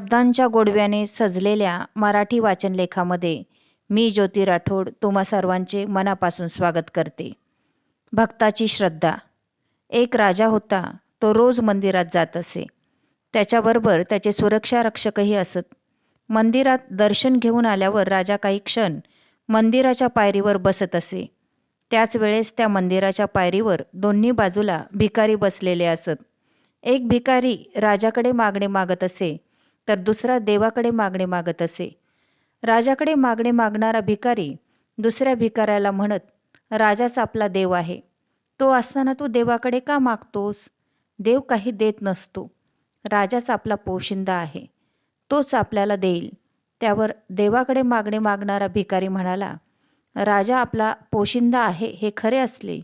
शब्दांच्या गोडव्याने सजलेल्या मराठी वाचनलेखामध्ये मी ज्योती राठोड तुम्हा सर्वांचे मनापासून स्वागत करते. भक्ताची श्रद्धा. एक राजा होता. तो रोज मंदिरात जात असे. त्याच्याबरोबर त्याचे सुरक्षा रक्षकही असत. मंदिरात दर्शन घेऊन आल्यावर राजा काही क्षण मंदिराच्या पायरीवर बसत असे. त्याच वेळेस त्या मंदिराच्या पायरीवर दोन्ही बाजूला भिकारी बसलेले असत. एक भिकारी राजाकडे मागणे मागत असे, तर दुसरा देवाकडे मागणे मागत असे. राजाकडे मागणे मागणारा भिकारी दुसऱ्या भिकाऱ्याला म्हणत, राजाच आपला देव आहे. तो असताना तू देवाकडे का मागतोस? देव काही देत नसतो. राजाच आपला पोशिंदा आहे. तोच आपल्याला देईल. त्यावर देवाकडे मागणे मागणारा भिकारी म्हणाला, राजा आपला पोशिंदा आहे हे खरे असले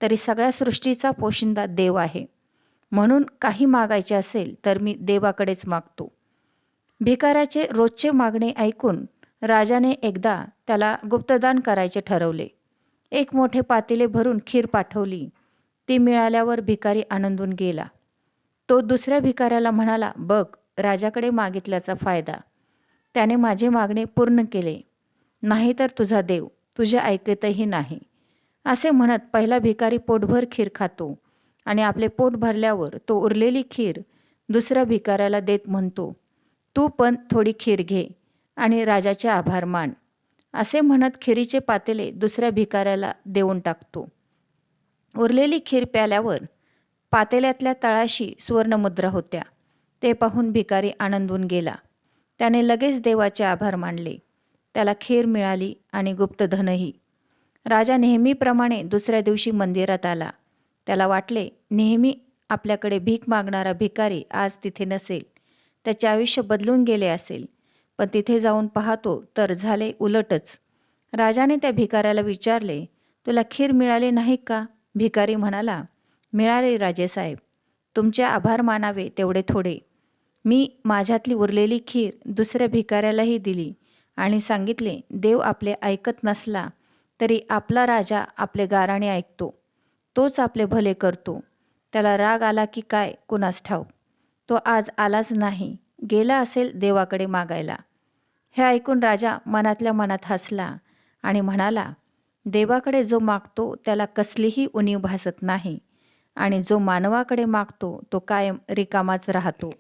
तरी सगळ्या सृष्टीचा पोशिंदा देव आहे. म्हणून काही मागायचे असेल तर मी देवाकडेच मागतो. भिकाऱ्याचे रोजचे मागणे ऐकून राजाने एकदा त्याला गुप्तदान करायचे ठरवले. एक मोठे पातेले भरून खीर पाठवली. ती मिळाल्यावर भिकारी आनंदून गेला. तो दुसऱ्या भिकाऱ्याला म्हणाला, बघ, राजाकडे मागितल्याचा फायदा. त्याने माझे मागणे पूर्ण केले. नाहीतर तुझा देव तुझे ऐकतही नाही. असे म्हणत पहिला भिकारी पोटभर खीर खातो आणि आपले पोट भरल्यावर तो उरलेली खीर दुसऱ्या भिकाऱ्याला देत म्हणतो, तू पण थोडी खीर घे आणि राजाचे आभार मान. असे म्हणत खिरीचे पातेले दुसऱ्या भिकाऱ्याला देऊन टाकतो. उरलेली खीर प्याल्यावर पातेल्यातल्या तळाशी सुवर्णमुद्रा होत्या. ते पाहून भिकारी आनंदून गेला. त्याने लगेच देवाचे आभार मानले. त्याला खीर मिळाली आणि गुप्तधनही. राजा नेहमीप्रमाणे दुसऱ्या दिवशी मंदिरात आला. त्याला वाटले, नेहमी आपल्याकडे भीक मागणारा भिकारी आज तिथे नसेल. त्याचे आयुष्य बदलून गेले असेल. पण तिथे जाऊन पाहतो तर झाले उलटच. राजाने त्या भिकाऱ्याला विचारले, तुला खीर मिळाली नाही का? भिकारी म्हणाला, मिळाले राजेसाहेब. तुमचे आभार मानावे तेवढे थोडे. मी माझ्यातली उरलेली खीर दुसऱ्या भिकाऱ्यालाही दिली आणि सांगितले, देव आपले ऐकत नसला तरी आपला राजा आपले गाराणे ऐकतो. तोच आपले भले करतो. त्याला राग आला की काय कुणास ठाऊक. तो आज आलाच नाही. गेला असेल देवाकडे मागायला. हे ऐकून राजा मनातल्या मनात हसला आणि म्हणाला, देवाकडे जो मागतो त्याला कसलीही उणीव भासत नाही आणि जो मानवाकडे मागतो तो कायम रिकामाच राहतो.